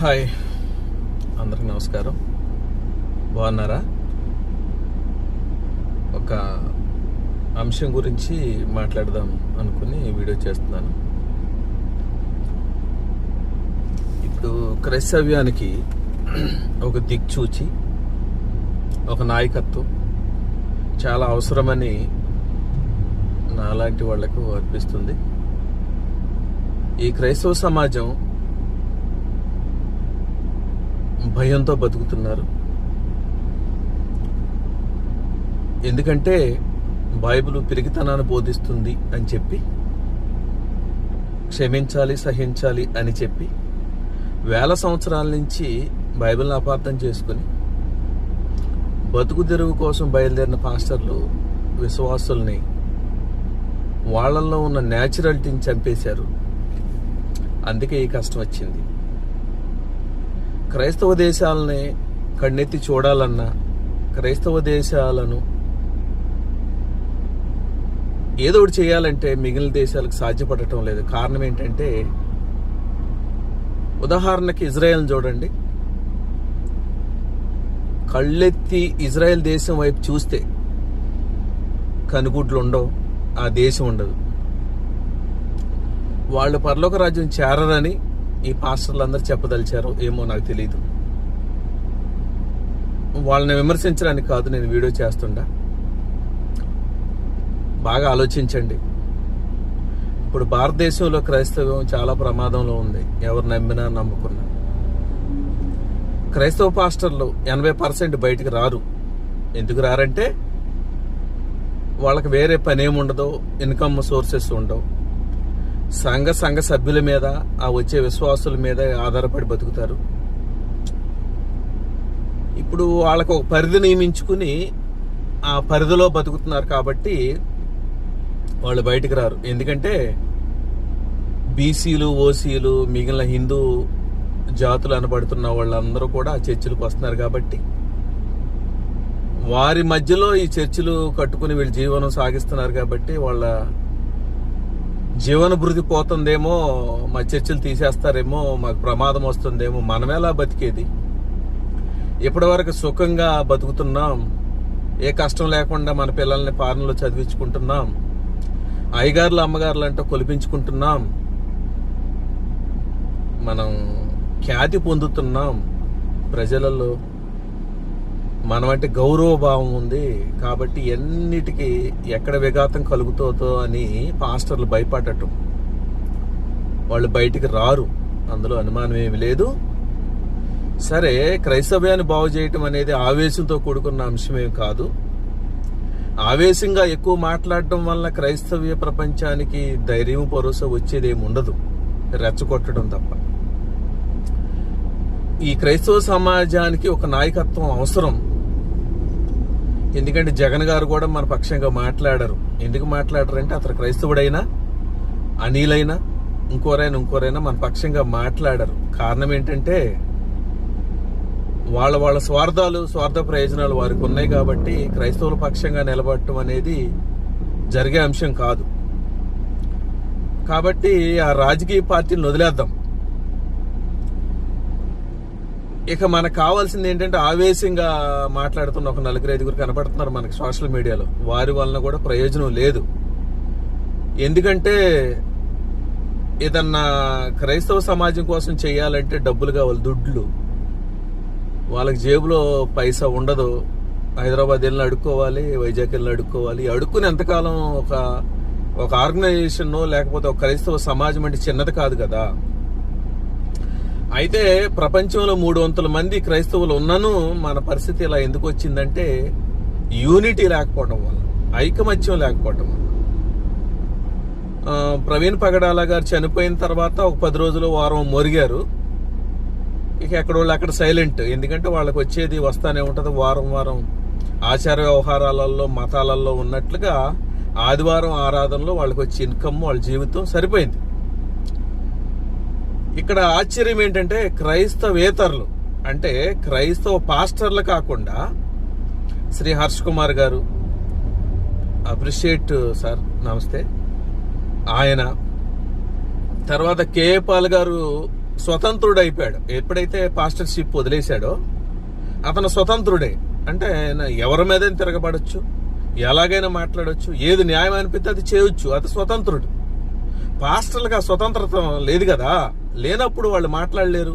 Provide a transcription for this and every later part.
Hi, అందరికి నమస్కారం. బాగున్నారా? ఒక అంశం గురించి మాట్లాడదాం అనుకుని వీడియో చేస్తున్నాను. ఇప్పుడు క్రైస్తవ్యానికి ఒక దిక్చూచి, ఒక నాయకత్వం చాలా అవసరమని నాలాంటి వాళ్లకు అనిపిస్తుంది. ఈ క్రైస్తవ సమాజం భయంతో బతుకుతున్నారు. ఎందుకంటే బైబిల్ పిరికితనాన్ని బోధిస్తుంది అని చెప్పి, క్షమించాలి, సహించాలి అని చెప్పి వేల సంవత్సరాల నుంచి బైబిల్ని అపార్థం చేసుకుని బతుకు తెరువు కోసం బయలుదేరిన పాస్టర్లు విశ్వాసుల్ని, వాళ్ళల్లో ఉన్న న్యాచురాలిటీని చంపేశారు. అందుకే ఈ కష్టం వచ్చింది. క్రైస్తవ దేశాలని కన్నెత్తి చూడాలన్నా, క్రైస్తవ దేశాలను ఏదో ఒకటి చేయాలంటే మిగిలిన దేశాలకు సాధ్యపడటం లేదు. కారణం ఏంటంటే, ఉదాహరణకి ఇజ్రాయెల్ని చూడండి. కళ్ళెత్తి ఇజ్రాయెల్ దేశం వైపు చూస్తే కనుగుడ్లు ఉండవు, ఆ దేశం ఉండదు. వాళ్ళు పరలోక రాజ్యం చేరరని ఈ పాస్టర్లు అందరూ చెప్పదలిచారు ఏమో, నాకు తెలియదు. వాళ్ళని విమర్శించడానికి కాదు నేను వీడియో చేస్తుండా. బాగా ఆలోచించండి. ఇప్పుడు భారతదేశంలో క్రైస్తవం చాలా ప్రమాదంలో ఉంది. ఎవరు నమ్మినా నమ్ముకున్నా క్రైస్తవ పాస్టర్లు 80% బయటికి రారు. ఎందుకు రారంటే, వాళ్ళకి వేరే పని ఏముండదు, ఇన్కమ్ సోర్సెస్ ఉండవు. సంఘ సభ్యుల మీద, ఆ వచ్చే విశ్వాసుల మీద ఆధారపడి బతుకుతారు. ఇప్పుడు వాళ్ళకు ఒక పరిధి నియమించుకుని ఆ పరిధిలో బతుకుతున్నారు కాబట్టి వాళ్ళు బయటికి రారు. ఎందుకంటే బీసీలు, ఓసీలు, మిగిలిన హిందూ జాతులు అనబడుతున్న వాళ్ళందరూ కూడా ఆ చర్చిలకు వస్తున్నారు కాబట్టి వారి మధ్యలో ఈ చర్చిలు కట్టుకుని వీళ్ళు జీవనం సాగిస్తున్నారు కాబట్టి వాళ్ళ జీవన భృతి పోతుందేమో, మా చర్చలు తీసేస్తారేమో, మాకు ప్రమాదం వస్తుందేమో, మనమేలా బతికేది? ఇప్పటి వరకు సుఖంగా బతుకుతున్నాం, ఏ కష్టం లేకుండా మన పిల్లల్ని ఫారెన్లో చదివించుకుంటున్నాం, అయ్యగారులు అమ్మగారులు అంటూ కొలిపించుకుంటున్నాం, మనం ఖ్యాతి పొందుతున్నాం, ప్రజలలో మనమంటే గౌరవ భావం ఉంది. కాబట్టి ఎన్నిటికీ ఎక్కడ విఘాతం కలుగుతుందో అని పాస్టర్లు భయపడటం, వాళ్ళు బయటికి రారు, అందులో అనుమానం ఏమి లేదు. సరే, క్రైస్తవ్యాన్ని బాగు చేయటం అనేది ఆవేశంతో కూడుకున్న అంశమేమి కాదు. ఆవేశంగా ఎక్కువ మాట్లాడటం వల్ల క్రైస్తవ్య ప్రపంచానికి ధైర్యం, భరోసా వచ్చేదేమి ఉండదు, రెచ్చగొట్టడం తప్ప. ఈ క్రైస్తవ సమాజానికి ఒక నాయకత్వం అవసరం. ఎందుకంటే జగన్ గారు కూడా మన పక్షంగా మాట్లాడరు. ఎందుకు మాట్లాడరంటే, అతను క్రైస్తవుడైనా, అనిలైనా, ఇంకోరైనా మన పక్షంగా మాట్లాడరు. కారణం ఏంటంటే, వాళ్ళ స్వార్థ ప్రయోజనాలు వారికి ఉన్నాయి కాబట్టి క్రైస్తవుల పక్షంగా నిలబడటం అనేది జరిగే అంశం కాదు. కాబట్టి ఆ రాజకీయ పార్టీలను వదిలేద్దాం. ఇక మనకు కావాల్సింది ఏంటంటే, ఆవేశంగా మాట్లాడుతున్న ఒక 4-5 కనపడుతున్నారు మనకి సోషల్ మీడియాలో. వారి వలన కూడా ప్రయోజనం లేదు. ఎందుకంటే ఏదన్నా క్రైస్తవ సమాజం కోసం చేయాలంటే డబ్బులు కావాలి, దుడ్లు. వాళ్ళకి జేబులో పైసా ఉండదు. హైదరాబాద్ వెళ్ళి అడుక్కోవాలి, వైజాగ్ వెళ్ళి అడుక్కోవాలి. అడుక్కుని ఎంతకాలం? ఒక ఆర్గనైజేషన్ లేకపోతే ఒక క్రైస్తవ సమాజం అంటే చిన్నది కాదు కదా. అయితే ప్రపంచంలో 300 మంది క్రైస్తవులు ఉన్నను మన పరిస్థితి ఇలా ఎందుకు వచ్చిందంటే, యూనిటీ లేకపోవడం వల్ల, ఐకమత్యం లేకపోవడం వల్ల. ప్రవీణ్ పగడాల గారు చనిపోయిన తర్వాత ఒక 10 రోజులు, వారం మొరిగారు. ఇక ఎక్కడోళ్ళు అక్కడ సైలెంట్. ఎందుకంటే వాళ్ళకి వచ్చేది వస్తానే ఉంటుంది. వారం ఆచార వ్యవహారాలలో, మతాలలో ఉన్నట్లుగా ఆదివారం ఆరాధనలో వాళ్ళకి వచ్చే ఇన్కమ్, వాళ్ళ జీవితం సరిపోయింది. ఇక్కడ ఆశ్చర్యం ఏంటంటే, క్రైస్తవేతరులు అంటే క్రైస్తవ పాస్టర్లు కాకుండా శ్రీ హర్ష్ కుమార్ గారు, అప్రిషియేట్ సార్, నమస్తే, ఆయన తర్వాత కేఏ పాల్ గారు స్వతంత్రుడు అయిపోయాడు. ఎప్పుడైతే పాస్టర్షిప్ వదిలేశాడో అతను స్వతంత్రుడే. అంటే ఎవరి మీదైనా తిరగబడచ్చు, ఎలాగైనా మాట్లాడచ్చు, ఏది న్యాయం అనిపిస్తే అది చేయొచ్చు. అది స్వతంత్రుడు. పాస్టర్లకు ఆ స్వతంత్రత లేదు కదా. లేనప్పుడు వాళ్ళు మాట్లాడలేరు.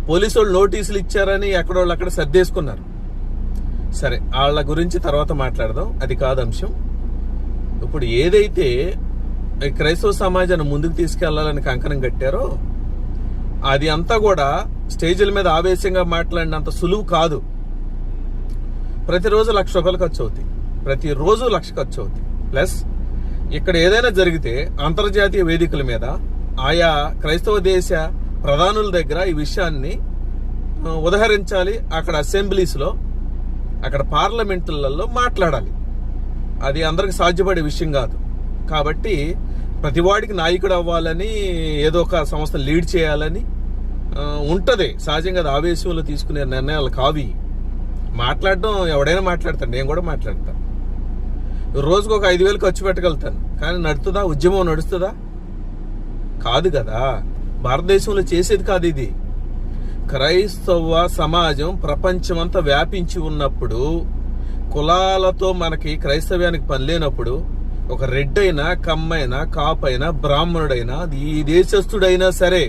పోలీసు వాళ్ళు నోటీసులు ఇచ్చారని ఎక్కడోళ్ళు అక్కడ సర్దేసుకున్నారు. సరే, వాళ్ళ గురించి తర్వాత మాట్లాడదాం, అది కాదు అంశం. ఇప్పుడు ఏదైతే క్రైస్తవ సమాజాన్ని ముందుకు తీసుకెళ్లాలని కంకణం కట్టారో అది అంతా కూడా స్టేజీల మీద ఆవేశంగా మాట్లాడినంత సులువు కాదు. ప్రతిరోజు ₹1,00,000 ఖర్చు అవుతాయి. ప్రతిరోజు 1,00,000 ఖర్చు అవుతాయి. ప్లస్ ఇక్కడ ఏదైనా జరిగితే అంతర్జాతీయ వేదికల మీద ఆయా క్రైస్తవ దేశ ప్రధానుల దగ్గర ఈ విషయాన్ని ఉదహరించాలి. అక్కడ అసెంబ్లీస్లో, అక్కడ పార్లమెంటులలో మాట్లాడాలి. అది అందరికి సాధ్యపడే విషయం కాదు. కాబట్టి ప్రతివాడికి నాయకుడు అవ్వాలని, ఏదో ఒక సంస్థ లీడ్ చేయాలని ఉంటుంది సహజంగా. అది ఆవేశంలో తీసుకునే నిర్ణయాలు కావి. మాట్లాడడం ఎవడైనా మాట్లాడతాను, నేను కూడా మాట్లాడతాను. రోజుకు ఒక 5,000 ఖర్చు పెట్టగలుగుతాను. కానీ నడుతుందా? ఉద్యమం నడుస్తుందా? కాదు కదా. భారతదేశంలో చేసేది కాదు ఇది. క్రైస్తవ సమాజం ప్రపంచమంతా వ్యాపించి ఉన్నప్పుడు, కులాలతో మనకి క్రైస్తవ్యానికి పని లేనప్పుడు, ఒక రెడ్డైనా, కమ్మైనా, కాపైనా, బ్రాహ్మణుడైనా, ఈ దేశస్థుడైనా సరే,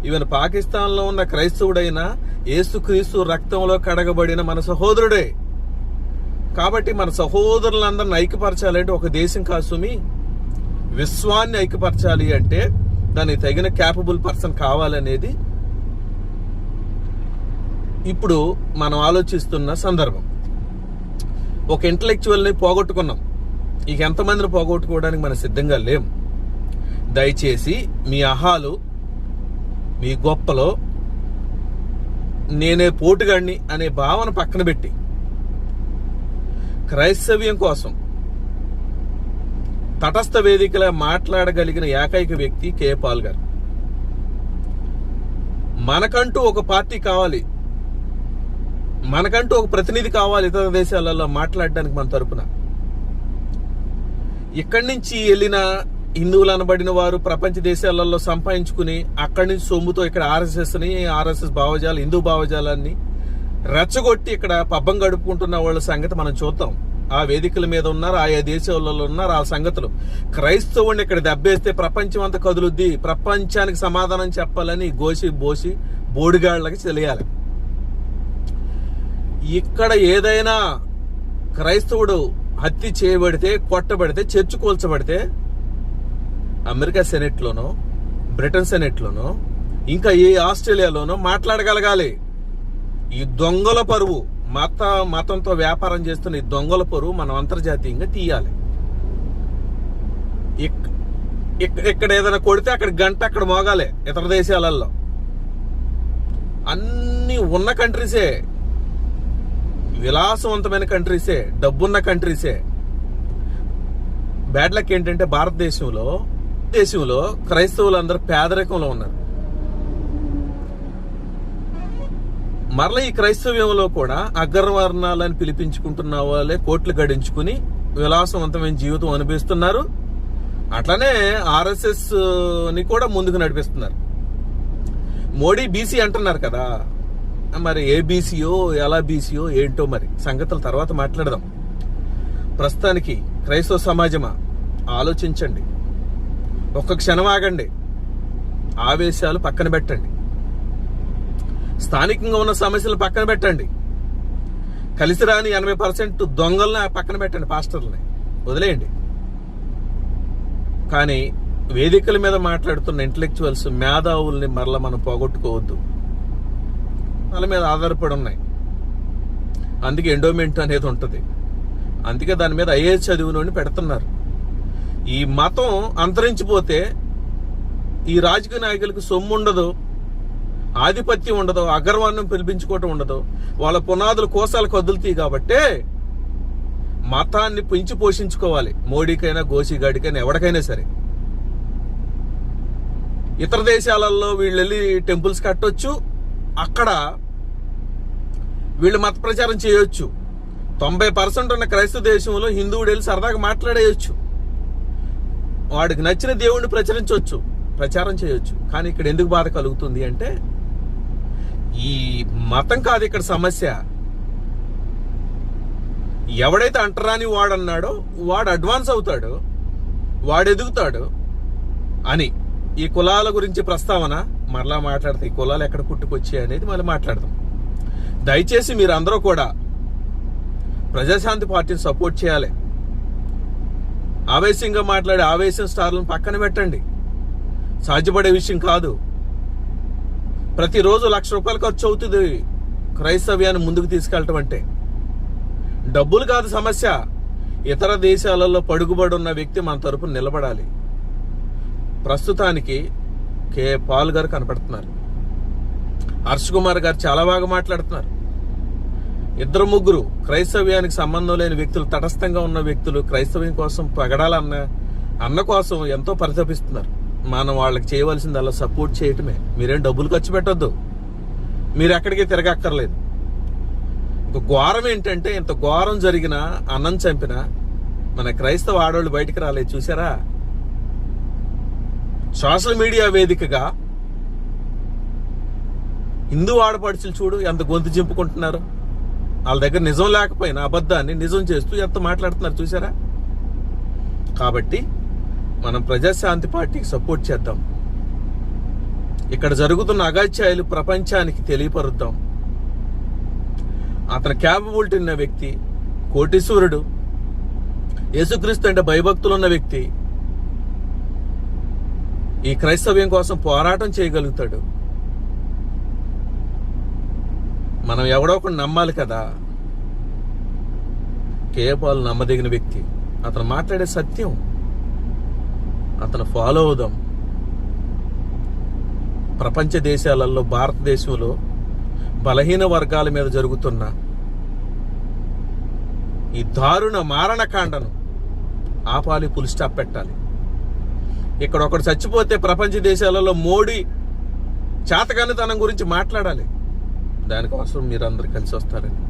ఈవెన్ పాకిస్తాన్లో ఉన్న క్రైస్తవుడైనా యేసుక్రీస్తు రక్తంలో కడగబడిన మన సహోదరుడే. కాబట్టి మన సహోదరులందరిని ఐక్యపరచాలంటే ఒక దేశం కాసుమి, విశ్వాన్ని ఐక్యపరచాలి అంటే దానికి తగిన క్యాపబుల్ పర్సన్ కావాలనేది ఇప్పుడు మనం ఆలోచిస్తున్న సందర్భం. ఒక ఇంటలెక్చువల్ని పోగొట్టుకున్నాం. ఇక ఎంతమందిని పోగొట్టుకోవడానికి మనం సిద్ధంగా లేం. దయచేసి మీ అహాలు, మీ గొప్పలో నేనే పోటుగాడిని అనే భావన పక్కన పెట్టి క్రైస్తవ్యం కోసం తటస్థ వేదికలా మాట్లాడగలిగిన ఏకైక వ్యక్తి కే. పాల్ గారు. మనకంటూ ఒక పార్టీ కావాలి, మనకంటూ ఒక ప్రతినిధి కావాలి ఇతర దేశాలలో మాట్లాడడానికి మన తరపున. ఇక్కడి నుంచి వెళ్ళిన హిందువులు అనబడిన వారు ప్రపంచ దేశాలలో సంపాదించుకుని అక్కడి నుంచి సొమ్ముతో ఇక్కడ ఆర్ఎస్ఎస్ భావజాలు, హిందూ భావజాలాన్ని రెచ్చగొట్టి ఇక్కడ పబ్బం గడుపుకుంటున్న వాళ్ళ సంగతి మనం చూద్దాం. ఆ వేదికల మీద ఉన్నారు, ఆయా దేశాలలో ఉన్నారు. ఆ సంగతులు క్రైస్తవుడిని ఇక్కడ దెబ్బేస్తే ప్రపంచం అంతా కదులుద్ది, ప్రపంచానికి సమాధానం చెప్పాలని గోసి బోసి బోడిగాళ్ళకి తెలియాలి. ఇక్కడ ఏదైనా క్రైస్తవుడు హత్య చేయబడితే, కొట్టబడితే, చర్చ్ కూల్చబడితే అమెరికా సెనెట్లోనో, బ్రిటన్ సెనెట్లోనో, ఇంకా ఏ ఆస్ట్రేలియాలోనో మాట్లాడగలగాలి. ఈ దొంగల పరువు, మతంతో వ్యాపారం చేస్తున్న ఈ దొంగల పరువు మనం అంతర్జాతీయంగా తీయాలి. ఇక్కడ ఏదైనా కొడితే అక్కడ గంట అక్కడ మోగాలి. ఇతర దేశాలలో అన్ని ఉన్న కంట్రీసే, విలాసవంతమైన కంట్రీసే, డబ్బున్న కంట్రీసే. బ్యాడ్ లక్ ఏంటంటే భారతదేశంలో క్రైస్తవులు అందరూ పేదరికంలో ఉన్నారు. మరలా ఈ క్రైస్తవ్యంలో కూడా అగ్రవర్ణాలని పిలిపించుకుంటున్న వాళ్ళే కోట్లు గడించుకుని విలాసవంతమైన జీవితం అనిపిస్తున్నారు. అట్లనే ఆర్ఎస్ఎస్ ని కూడా ముందుకు నడిపిస్తున్నారు. మోడీ బీసీ అంటున్నారు కదా, మరి ఏ బీసీయో, ఎలా బీసీయో ఏంటో మరి సంగతుల తర్వాత మాట్లాడదాం. ప్రస్తుతానికి క్రైస్తవ సమాజమా, ఆలోచించండి. ఒక్క క్షణం ఆగండి. ఆవేశాలు పక్కన పెట్టండి. స్థానికంగా ఉన్న సమస్యలు పక్కన పెట్టండి. కలిసి రాని 80% దొంగల్ని పక్కన పెట్టండి, పాస్టర్లని వదిలేయండి. కానీ వేదికల మీద మాట్లాడుతున్న ఇంటలెక్చువల్స్, మేధావుల్ని మరలా మనం పోగొట్టుకోవద్దు. వాళ్ళ మీద ఆధారపడి ఉన్నాయి. అందుకే ఎండోమెంట్ అనేది ఉంటుంది. అందుకే దాని మీద ఐఏఎస్ చదివినోడిని పెడుతున్నారు. ఈ మతం అంతరించిపోతే ఈ రాజకీయ నాయకులకు సొమ్ము ఉండదు, ఆధిపత్యం ఉండదు, అగ్రవర్ణం పిలిపించుకోవటం ఉండదు. వాళ్ళ పునాదులు కోసాలు కదులుతాయి. కాబట్టి మతాన్ని పెంచి పోషించుకోవాలి. మోడీకైనా, గోసిగాడికైనా, ఎవరికైనా సరే. ఇతర దేశాలలో వీళ్ళు వెళ్ళి టెంపుల్స్ కట్టొచ్చు, అక్కడ వీళ్ళు మత ప్రచారం చేయొచ్చు. 90% ఉన్న క్రైస్తవ దేశంలో హిందువుడు వెళ్ళి సరదాగా మాట్లాడేయచ్చు, వాడికి నచ్చిన దేవుణ్ణి ప్రచురించవచ్చు. ప్రచారం చేయొచ్చు. కానీ ఇక్కడ ఎందుకు బాధ కలుగుతుంది అంటే, ఈ మతం కాదు ఇక్కడ సమస్య. ఎవడైతే అంటరాని వాడన్నాడో వాడు అడ్వాన్స్ అవుతాడు, వాడు ఎదుగుతాడు అని. ఈ కులాల గురించి ప్రస్తావన మరలా మాట్లాడతాయి. ఈ కులాలు ఎక్కడ పుట్టుకొచ్చాయి అనేది మళ్ళీ మాట్లాడదాం. దయచేసి మీరు అందరూ కూడా ప్రజాశాంతి పార్టీని సపోర్ట్ చేయాలి. ఆవేశంగా మాట్లాడే ఆవేశం స్టార్లను పక్కన పెట్టండి. సాధ్యపడే విషయం కాదు. ప్రతిరోజు ₹1,00,000 ఖర్చు అవుతుంది క్రైస్తవ్యాన్ని ముందుకు తీసుకెళ్ళటం అంటే. డబ్బులు కాదు సమస్య. ఇతర దేశాలలో పడుగుబడి ఉన్న వ్యక్తి మన తరపున నిలబడాలి. ప్రస్తుతానికి కే పాల్ గారు కనపడుతున్నారు, హర్ష్ కుమార్ గారు చాలా బాగా మాట్లాడుతున్నారు. 2-3 క్రైస్తవ్యానికి సంబంధం లేని వ్యక్తులు, తటస్థంగా ఉన్న వ్యక్తులు క్రైస్తవ్యం కోసం అన్న కోసం ఎంతో పరితపిస్తున్నారు. మనం వాళ్ళకి చేయవలసింది అలా సపోర్ట్ చేయటమే. మీరేం డబ్బులు ఖర్చు పెట్టొద్దు, మీరు ఎక్కడికి తిరగక్కర్లేదు. ఇంక ఘోరం ఏంటంటే, ఇంత ఘోరం జరిగిన, అన్నం చంపిన మన క్రైస్తవ ఆడవాళ్ళు బయటికి రాలేదు. చూసారా? సోషల్ మీడియా వేదికగా హిందూ ఆడపడుచులు చూడు ఎంత గొంతు చింపుకుంటున్నారు. వాళ్ళ దగ్గర నిజం లేకపోయినా అబద్ధాన్ని నిజం చేస్తూ ఎంత మాట్లాడుతున్నారు చూసారా? కాబట్టి మనం ప్రజాశాంతి పార్టీకి సపోర్ట్ చేద్దాం. ఇక్కడ జరుగుతున్న అగాత్యాలు ప్రపంచానికి తెలియపరుద్దాం. అతను క్యాపబిలిటీ ఉన్న వ్యక్తి, కోటీశ్వరుడు, యేసుక్రీస్తు అంటే భయభక్తులు ఉన్న వ్యక్తి. ఈ క్రైస్తవ్యం కోసం పోరాటం చేయగలుగుతాడు. మనం ఎవడో ఒకటి నమ్మాలి కదా. కేపాల్ నమ్మదగిన వ్యక్తి. అతను మాట్లాడే సత్యం, అతను ఫాలో అవుదాం. ప్రపంచ దేశాలలో, భారతదేశంలో బలహీన వర్గాల మీద జరుగుతున్న ఈ దారుణ మారణకాండను ఆపాలి, ఫుల్ స్టాప్ పెట్టాలి. ఇక్కడ ఒకడు చచ్చిపోతే ప్రపంచ దేశాలలో మోడీ చేతగానితనం గురించి మాట్లాడాలి. దానికోసం మీరందరూ కలిసి వస్తారని.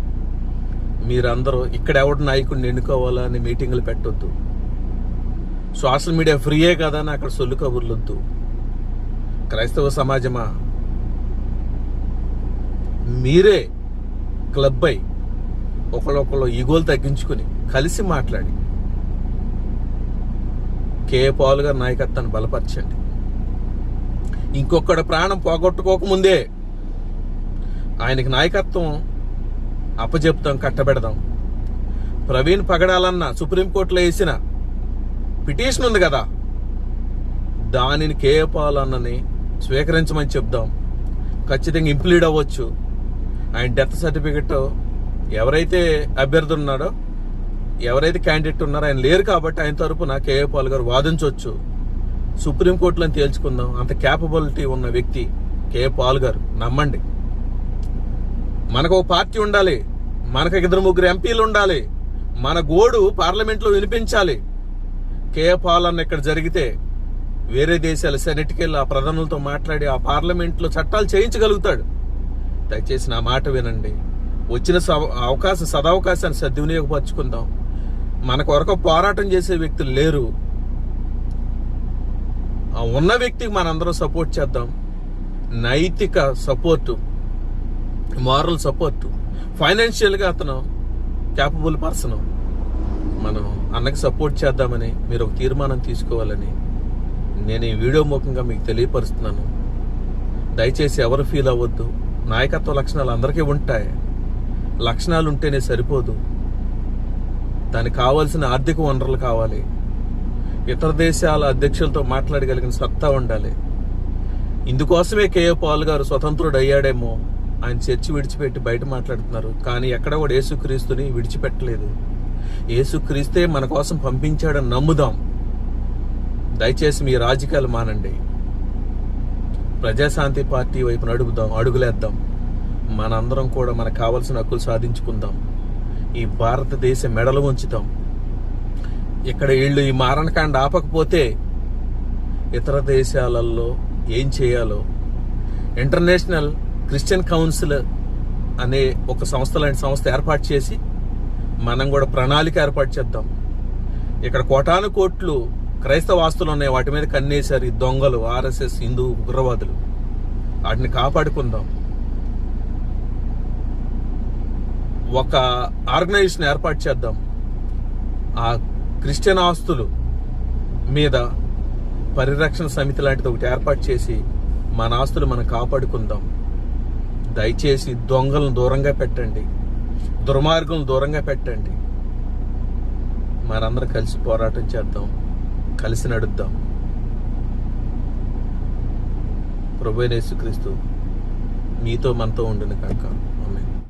మీరందరూ ఇక్కడ ఎవడు నాయకుడిని ఎన్నుకోవాలా అని మీటింగులు పెట్టొద్దు. సోషల్ మీడియా ఫ్రీయే కదా అని అక్కడ సొల్లు కబుర్లొద్దు. క్రైస్తవ సమాజమా, మీరే క్లబ్ అయి ఒకళ్ళొకళ్ళు ఈగోలు తగ్గించుకుని కలిసి మాట్లాడి కే పాల్ గారి నాయకత్వాన్ని బలపరచండి. ఇంకొకటి ప్రాణం పోగొట్టుకోకముందే ఆయనకి నాయకత్వం అప్పచెప్తాం, కట్టబెడదాం. ప్రవీణ్ పగడాలన్న సుప్రీంకోర్టులో వేసిన పిటిషన్ ఉంది కదా, దానిని కే పాల్ అన్నని స్వీకరించమని చెప్దాం. ఖచ్చితంగా ఇంప్లీడ్ అవ్వచ్చు. ఆయన డెత్ సర్టిఫికెట్ ఎవరైతే అభ్యర్థి ఉన్నాడో, ఎవరైతే క్యాండిడేట్ ఉన్నారో ఆయన లేరు కాబట్టి ఆయన తరపున కేఏ పాల్ గారు వాదించవచ్చు. సుప్రీంకోర్టులో తేల్చుకుందాం. అంత క్యాపబిలిటీ ఉన్న వ్యక్తి కేఏ పాల్ గారు. నమ్మండి. మనకు ఒక పార్టీ ఉండాలి, మనకు 2-3 ఎంపీలు ఉండాలి, మన గోడు పార్లమెంట్లో వినిపించాలి. కేఏ పాల్ అన్న ఇక్కడ జరిగితే వేరే దేశాల సెనెట్కి వెళ్ళి ఆ ప్రధానులతో మాట్లాడి ఆ పార్లమెంట్లో చట్టాలు చేయించగలుగుతాడు. దయచేసి నా మాట వినండి. వచ్చిన సదవకాశాన్ని సద్వినియోగపరుచుకుందాం. మన కొరకు పోరాటం చేసే వ్యక్తులు లేరు. ఆ ఉన్న వ్యక్తికి మనందరం సపోర్ట్ చేద్దాం. నైతిక సపోర్టు, మారల్ సపోర్టు, ఫైనాన్షియల్గా అతను క్యాపబుల్ పర్సన్. మనం అన్నకి సపోర్ట్ చేద్దామని మీరు ఒక తీర్మానం తీసుకోవాలని నేను ఈ వీడియో ముఖంగా మీకు తెలియపరుస్తున్నాను. దయచేసి ఎవరు ఫీల్ అవ్వద్దు. నాయకత్వ లక్షణాలు అందరికీ ఉంటాయి. లక్షణాలు ఉంటేనే సరిపోదు, దానికి కావాల్సిన ఆర్థిక వనరులు కావాలి. ఇతర దేశాల అధ్యక్షులతో మాట్లాడగలిగిన సత్తా ఉండాలి. ఇందుకోసమే కేఏ పాల్ గారు స్వతంత్రుడు అయ్యాడేమో. ఆయన చర్చి విడిచిపెట్టి బయట మాట్లాడుతున్నారు, కానీ ఎక్కడ కూడా యేసుక్రీస్తుని విడిచిపెట్టలేదు. యేసుక్రీస్తే మన కోసం పంపించాడని నమ్ముదాం. దయచేసి మీ రాజకీయాలు మానండి. ప్రజాశాంతి పార్టీ వైపు అడుగులేద్దాం. మనందరం కూడా మనకు కావాల్సిన హక్కులు సాధించుకుందాం. ఈ భారతదేశ మెడలు ఉంచుతాం. ఇక్కడ వీళ్ళు ఈ మారణకాండ ఆపకపోతే ఇతర దేశాలలో ఏం చేయాలో ఇంటర్నేషనల్ క్రిస్టియన్ కౌన్సిల్ అనే ఒక సంస్థ లాంటి సంస్థ ఏర్పాటు చేసి మనం కూడా ప్రణాళిక ఏర్పాటు చేద్దాం. ఇక్కడ కోటాను కోట్లు క్రైస్తవ ఆస్తులు ఉన్నాయి, వాటి మీద కన్నేశారు ఈ దొంగలు, ఆర్ఎస్ఎస్ హిందూ ఉగ్రవాదులు. వాటిని కాపాడుకుందాం. ఒక ఆర్గనైజేషన్ ఏర్పాటు చేద్దాం. ఆ క్రిస్టియన్ ఆస్తులు మీద పరిరక్షణ సమితి లాంటిది ఒకటి ఏర్పాటు చేసి మన ఆస్తులు మనం కాపాడుకుందాం. దయచేసి దొంగలను దూరంగా పెట్టండి, దుర్మార్గులను దూరంగా పెట్టండి. మనందరం కలిసి పోరాటం చేద్దాం, కలిసి నడుద్దాం. ప్రభువైన యేసుక్రీస్తు మీతో మనతో ఉండును కాక.